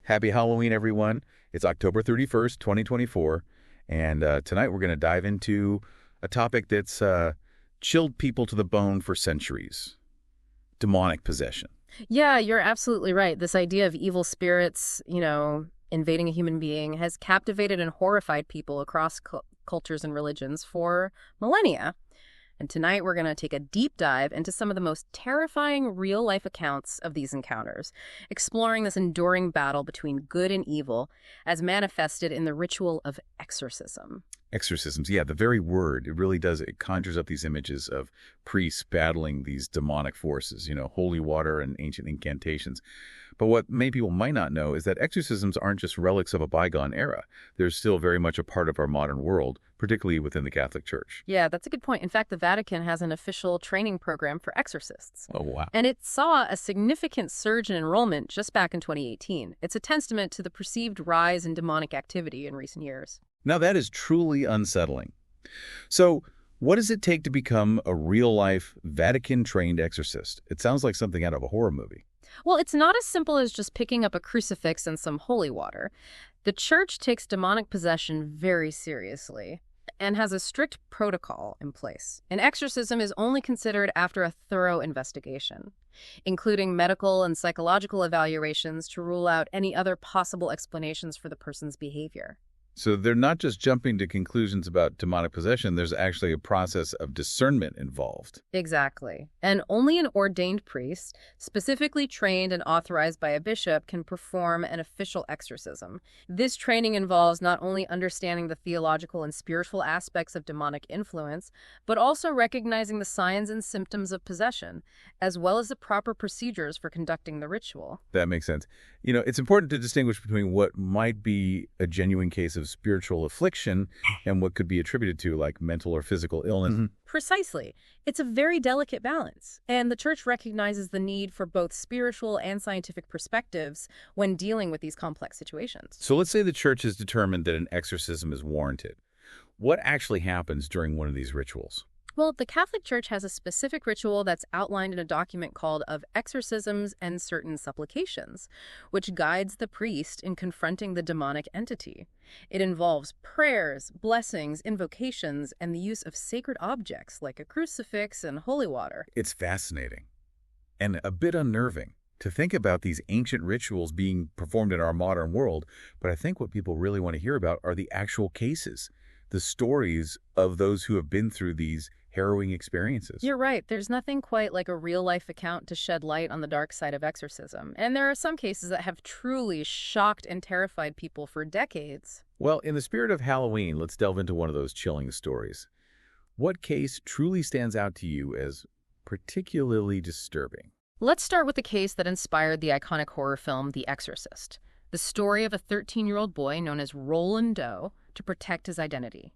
Happy Halloween, everyone. It's October 31st, 2024, and tonight we're going to dive into a topic that's chilled people to the bone for centuries: demonic possession. Yeah, you're absolutely right. This idea of evil spirits, invading a human being has captivated and horrified people across cultures and religions for millennia. And tonight we're going to take a deep dive into some of the most terrifying real-life accounts of these encounters, exploring this enduring battle between good and evil as manifested in the ritual of exorcism. Exorcisms, yeah, the very word, it conjures up these images of priests battling these demonic forces, holy water and ancient incantations. But what many people might not know is that exorcisms aren't just relics of a bygone era. They're still very much a part of our modern world, particularly within the Catholic Church. Yeah, that's a good point. In fact, the Vatican has an official training program for exorcists. Oh, wow. And it saw a significant surge in enrollment just back in 2018. It's a testament to the perceived rise in demonic activity in recent years. Now, that is truly unsettling. So, what does it take to become a real-life, Vatican-trained exorcist? It sounds like something out of a horror movie. Well, it's not as simple as just picking up a crucifix and some holy water. The Church takes demonic possession very seriously and has a strict protocol in place. An exorcism is only considered after a thorough investigation, including medical and psychological evaluations to rule out any other possible explanations for the person's behavior. So they're not just jumping to conclusions about demonic possession. There's actually a process of discernment involved. Exactly. And only an ordained priest, specifically trained and authorized by a bishop, can perform an official exorcism. This training involves not only understanding the theological and spiritual aspects of demonic influence, but also recognizing the signs and symptoms of possession, as well as the proper procedures for conducting the ritual. That makes sense. It's important to distinguish between what might be a genuine case of spiritual affliction and what could be attributed to like mental or physical illness. Mm-hmm. Precisely. It's a very delicate balance, and the Church recognizes the need for both spiritual and scientific perspectives when dealing with these complex situations. So let's say the Church has determined that an exorcism is warranted. What actually happens during one of these rituals? Well, the Catholic Church has a specific ritual that's outlined in a document called Of Exorcisms and Certain Supplications, which guides the priest in confronting the demonic entity. It involves prayers, blessings, invocations, and the use of sacred objects like a crucifix and holy water. It's fascinating and a bit unnerving to think about these ancient rituals being performed in our modern world, but I think what people really want to hear about are the actual cases, the stories of those who have been through these harrowing experiences. You're right. There's nothing quite like a real-life account to shed light on the dark side of exorcism. And there are some cases that have truly shocked and terrified people for decades. Well, in the spirit of Halloween, let's delve into one of those chilling stories. What case truly stands out to you as particularly disturbing? Let's start with the case that inspired the iconic horror film The Exorcist, the story of a 13-year-old boy known as Roland Doe to protect his identity.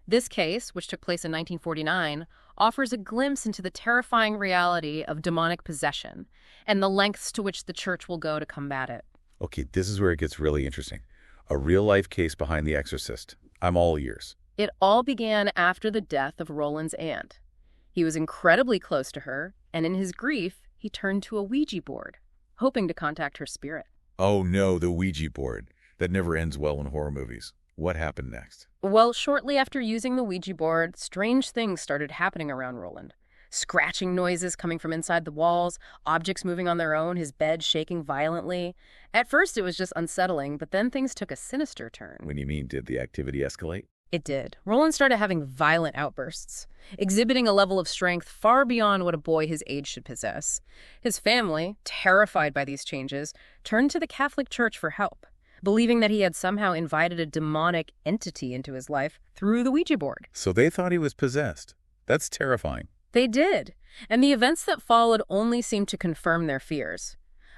This case, which took place in 1949, offers a glimpse into the terrifying reality of demonic possession and the lengths to which the Church will go to combat it. Okay, this is where it gets really interesting. A real-life case behind The Exorcist. I'm all ears. It all began after the death of Roland's aunt. He was incredibly close to her, and in his grief, he turned to a Ouija board, hoping to contact her spirit. Oh no, the Ouija board. That never ends well in horror movies. What happened next? Well, shortly after using the Ouija board, strange things started happening around Roland. Scratching noises coming from inside the walls, objects moving on their own, his bed shaking violently. At first, it was just unsettling, but then things took a sinister turn. When you mean, did the activity escalate? It did. Roland started having violent outbursts, exhibiting a level of strength far beyond what a boy his age should possess. His family, terrified by these changes, turned to the Catholic Church for help, believing that he had somehow invited a demonic entity into his life through the Ouija board. So they thought he was possessed. That's terrifying. They did, and the events that followed only seemed to confirm their fears.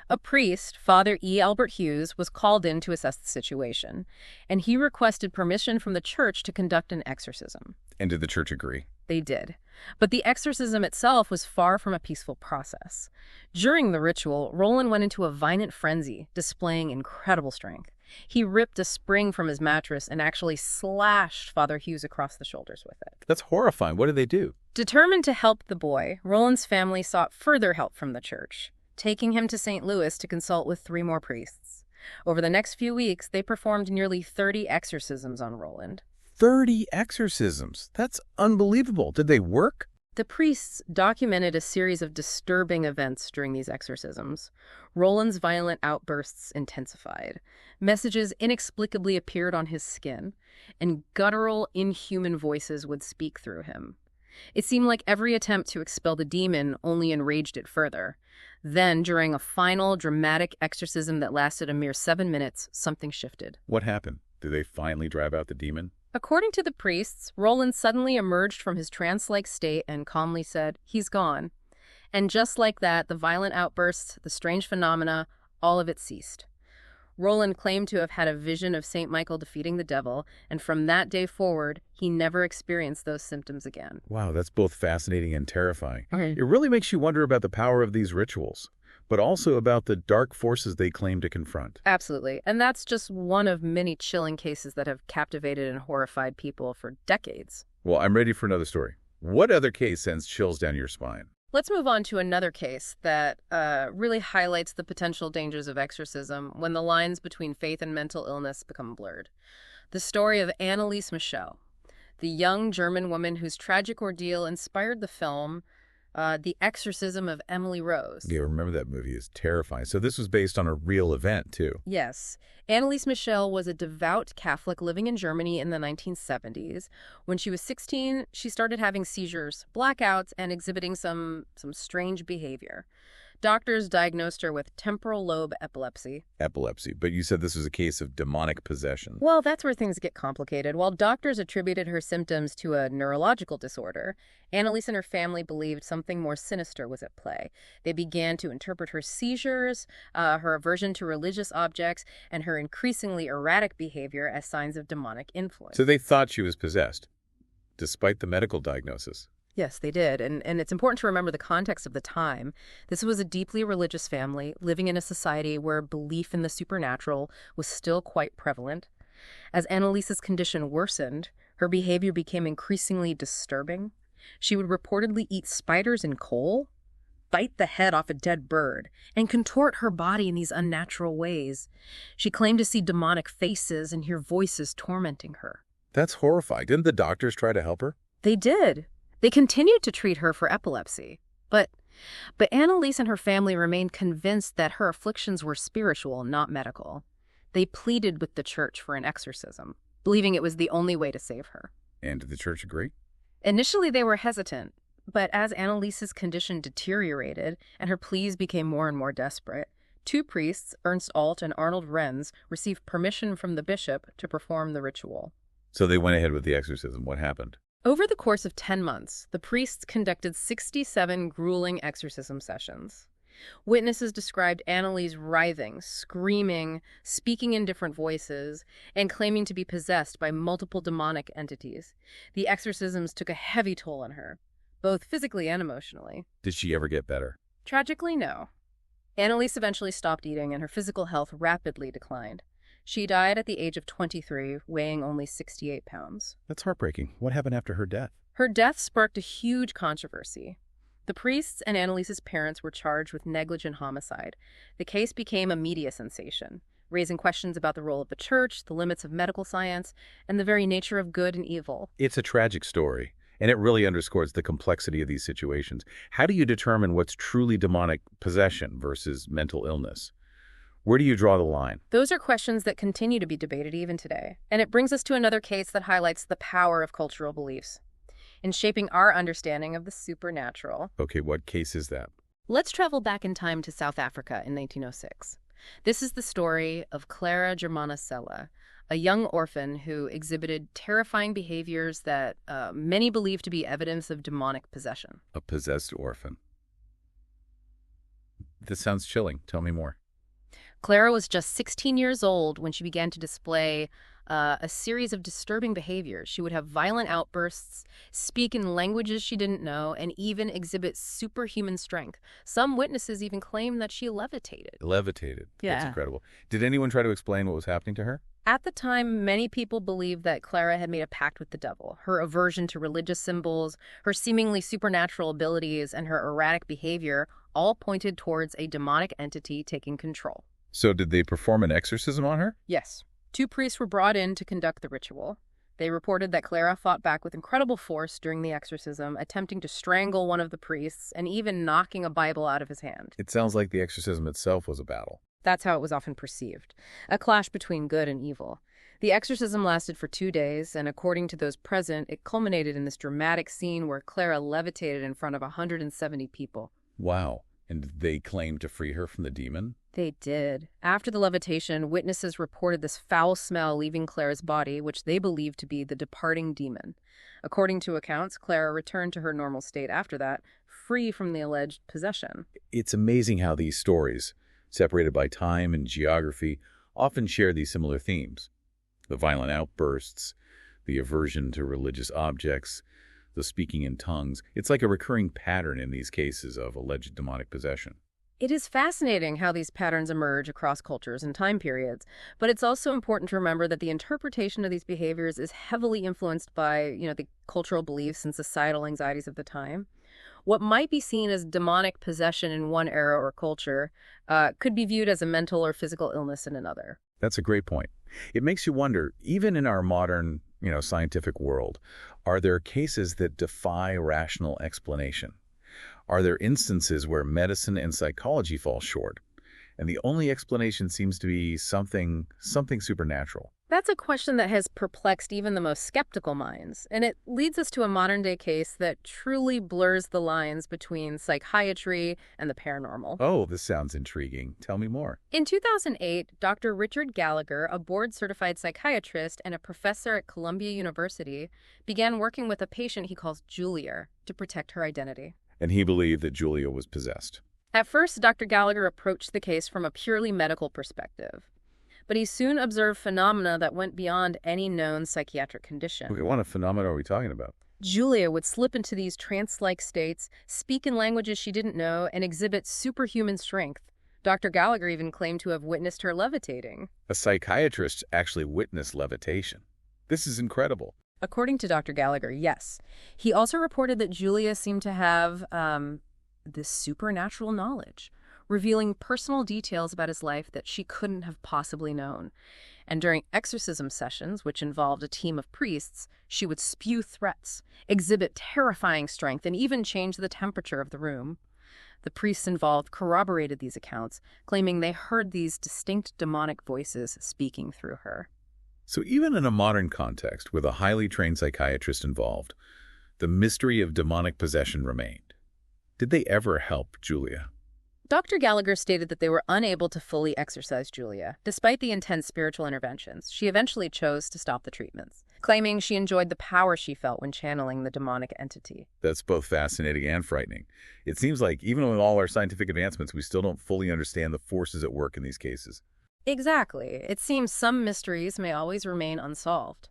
A priest, Father E. Albert Hughes, was called in to assess the situation, and he requested permission from the Church to conduct an exorcism. And did the Church agree? They did. But the exorcism itself was far from a peaceful process. During the ritual, Roland went into a violent frenzy, displaying incredible strength. He ripped a spring from his mattress and actually slashed Father Hughes across the shoulders with it. That's horrifying. What did they do? Determined to help the boy, Roland's family sought further help from the Church, taking him to St. Louis to consult with 3 more priests. Over the next few weeks, they performed nearly 30 exorcisms on Roland. 30 exorcisms. That's unbelievable. Did they work? The priests documented a series of disturbing events during these exorcisms. Roland's violent outbursts intensified. Messages inexplicably appeared on his skin, and guttural, inhuman voices would speak through him. It seemed like every attempt to expel the demon only enraged it further. Then, during a final, dramatic exorcism that lasted a mere 7 minutes, something shifted. What happened? Did they finally drive out the demon? According to the priests, Roland suddenly emerged from his trance-like state and calmly said, "He's gone." And just like that, the violent outbursts, the strange phenomena, all of it ceased. Roland claimed to have had a vision of St. Michael defeating the devil, and from that day forward, he never experienced those symptoms again. Wow, that's both fascinating and terrifying. Okay. It really makes you wonder about the power of these rituals, but also about the dark forces they claim to confront. Absolutely. And that's just one of many chilling cases that have captivated and horrified people for decades. Well, I'm ready for another story. What other case sends chills down your spine? Let's move on to another case that really highlights the potential dangers of exorcism when the lines between faith and mental illness become blurred. The story of Anneliese Michel, the young German woman whose tragic ordeal inspired the film The Exorcism of Emily Rose. Yeah, remember that movie is terrifying. So this was based on a real event, too. Yes. Anneliese Michel was a devout Catholic living in Germany in the 1970s. When she was 16, she started having seizures, blackouts, and exhibiting some strange behavior. Doctors diagnosed her with temporal lobe epilepsy. Epilepsy, but you said this was a case of demonic possession. Well, that's where things get complicated. While doctors attributed her symptoms to a neurological disorder, Anneliese and her family believed something more sinister was at play. They began to interpret her seizures, her aversion to religious objects, and her increasingly erratic behavior as signs of demonic influence. So they thought she was possessed, despite the medical diagnosis. Yes, they did. And it's important to remember the context of the time. This was a deeply religious family living in a society where belief in the supernatural was still quite prevalent. As Anneliese's condition worsened, her behavior became increasingly disturbing. She would reportedly eat spiders in coal, bite the head off a dead bird, and contort her body in these unnatural ways. She claimed to see demonic faces and hear voices tormenting her. That's horrifying. Didn't the doctors try to help her? They did. They continued to treat her for epilepsy, but Anneliese and her family remained convinced that her afflictions were spiritual, not medical. They pleaded with the church for an exorcism, believing it was the only way to save her. And did the church agree? Initially, they were hesitant, but as Anneliese's condition deteriorated and her pleas became more and more desperate, 2 priests, Ernst Alt and Arnold Renz, received permission from the bishop to perform the ritual. So they went ahead with the exorcism. What happened? Over the course of 10 months, the priests conducted 67 grueling exorcism sessions. Witnesses described Anneliese writhing, screaming, speaking in different voices, and claiming to be possessed by multiple demonic entities. The exorcisms took a heavy toll on her, both physically and emotionally. Did she ever get better? Tragically, no. Anneliese eventually stopped eating, and her physical health rapidly declined. She died at the age of 23, weighing only 68 pounds. That's heartbreaking. What happened after her death? Her death sparked a huge controversy. The priests and Anneliese's parents were charged with negligent homicide. The case became a media sensation, raising questions about the role of the church, the limits of medical science, and the very nature of good and evil. It's a tragic story, and it really underscores the complexity of these situations. How do you determine what's truly demonic possession versus mental illness? Where do you draw the line? Those are questions that continue to be debated even today. And it brings us to another case that highlights the power of cultural beliefs in shaping our understanding of the supernatural. Okay, what case is that? Let's travel back in time to South Africa in 1906. This is the story of Clara Germana Sella, a young orphan who exhibited terrifying behaviors that many believe to be evidence of demonic possession. A possessed orphan. This sounds chilling. Tell me more. Clara was just 16 years old when she began to display a series of disturbing behaviors. She would have violent outbursts, speak in languages she didn't know, and even exhibit superhuman strength. Some witnesses even claim that she levitated. Levitated. Yeah. That's incredible. Did anyone try to explain what was happening to her? At the time, many people believed that Clara had made a pact with the devil. Her aversion to religious symbols, her seemingly supernatural abilities, and her erratic behavior all pointed towards a demonic entity taking control. So did they perform an exorcism on her? Yes. 2 priests were brought in to conduct the ritual. They reported that Clara fought back with incredible force during the exorcism, attempting to strangle one of the priests and even knocking a Bible out of his hand. It sounds like the exorcism itself was a battle. That's how it was often perceived, a clash between good and evil. The exorcism lasted for 2 days, and according to those present, it culminated in this dramatic scene where Clara levitated in front of 170 people. Wow. And did they claim to free her from the demon? They did. After the levitation, witnesses reported this foul smell leaving Clara's body, which they believed to be the departing demon. According to accounts, Clara returned to her normal state after that, free from the alleged possession. It's amazing how these stories, separated by time and geography, often share these similar themes. The violent outbursts, the aversion to religious objects, the speaking in tongues. It's like a recurring pattern in these cases of alleged demonic possession. It is fascinating how these patterns emerge across cultures and time periods, but it's also important to remember that the interpretation of these behaviors is heavily influenced by, the cultural beliefs and societal anxieties of the time. What might be seen as demonic possession in one era or culture could be viewed as a mental or physical illness in another. That's a great point. It makes you wonder, even in our modern, scientific world, are there cases that defy rational explanation? Are there instances where medicine and psychology fall short, and the only explanation seems to be something supernatural? That's a question that has perplexed even the most skeptical minds, and it leads us to a modern-day case that truly blurs the lines between psychiatry and the paranormal. Oh, this sounds intriguing. Tell me more. In 2008, Dr. Richard Gallagher, a board-certified psychiatrist and a professor at Columbia University, began working with a patient he calls Julia to protect her identity. And he believed that Julia was possessed. At first, Dr. Gallagher approached the case from a purely medical perspective. But he soon observed phenomena that went beyond any known psychiatric condition. Okay, what phenomena are we talking about? Julia would slip into these trance-like states, speak in languages she didn't know, and exhibit superhuman strength. Dr. Gallagher even claimed to have witnessed her levitating. A psychiatrist actually witnessed levitation. This is incredible. According to Dr. Gallagher, yes. He also reported that Julia seemed to have this supernatural knowledge, revealing personal details about his life that she couldn't have possibly known. And during exorcism sessions, which involved a team of priests, she would spew threats, exhibit terrifying strength, and even change the temperature of the room. The priests involved corroborated these accounts, claiming they heard these distinct demonic voices speaking through her. So even in a modern context, with a highly trained psychiatrist involved, the mystery of demonic possession remained. Did they ever help Julia? Dr. Gallagher stated that they were unable to fully exorcise Julia. Despite the intense spiritual interventions, she eventually chose to stop the treatments, claiming she enjoyed the power she felt when channeling the demonic entity. That's both fascinating and frightening. It seems like even with all our scientific advancements, we still don't fully understand the forces at work in these cases. Exactly. It seems some mysteries may always remain unsolved.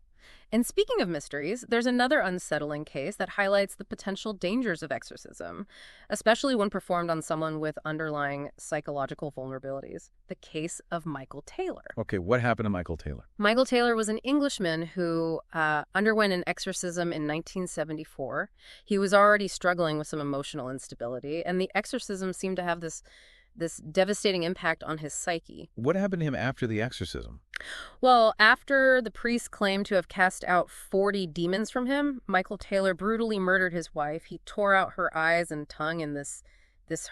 And speaking of mysteries, there's another unsettling case that highlights the potential dangers of exorcism, especially when performed on someone with underlying psychological vulnerabilities. The case of Michael Taylor. Okay, what happened to Michael Taylor? Michael Taylor was an Englishman who underwent an exorcism in 1974. He was already struggling with some emotional instability, and the exorcism seemed to have this devastating impact on his psyche. What happened to him after the exorcism? Well, after the priest claimed to have cast out 40 demons from him, Michael Taylor brutally murdered his wife. He tore out her eyes and tongue in this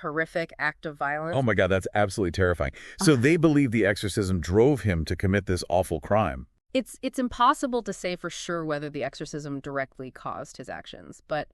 horrific act of violence. Oh my God, that's absolutely terrifying. So they believe the exorcism drove him to commit this awful crime. It's impossible to say for sure whether the exorcism directly caused his actions, but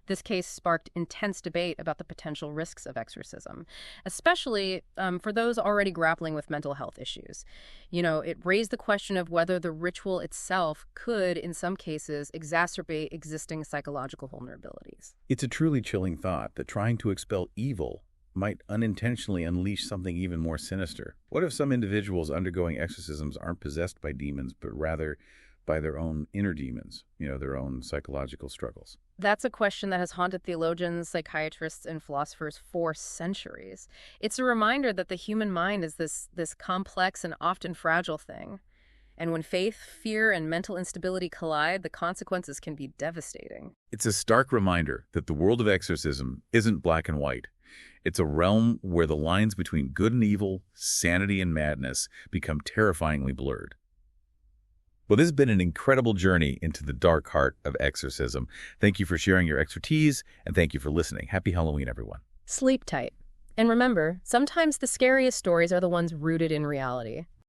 this case sparked intense debate about the potential risks of exorcism, especially for those already grappling with mental health issues. It raised the question of whether the ritual itself could, in some cases, exacerbate existing psychological vulnerabilities. It's a truly chilling thought that trying to expel evil might unintentionally unleash something even more sinister. What if some individuals undergoing exorcisms aren't possessed by demons, but rather by their own inner demons, their own psychological struggles? That's a question that has haunted theologians, psychiatrists, and philosophers for centuries. It's a reminder that the human mind is this complex and often fragile thing. And when faith, fear, and mental instability collide, the consequences can be devastating. It's a stark reminder that the world of exorcism isn't black and white. It's a realm where the lines between good and evil, sanity and madness, become terrifyingly blurred. Well, this has been an incredible journey into the dark heart of exorcism. Thank you for sharing your expertise, and thank you for listening. Happy Halloween, everyone. Sleep tight. And remember, sometimes the scariest stories are the ones rooted in reality.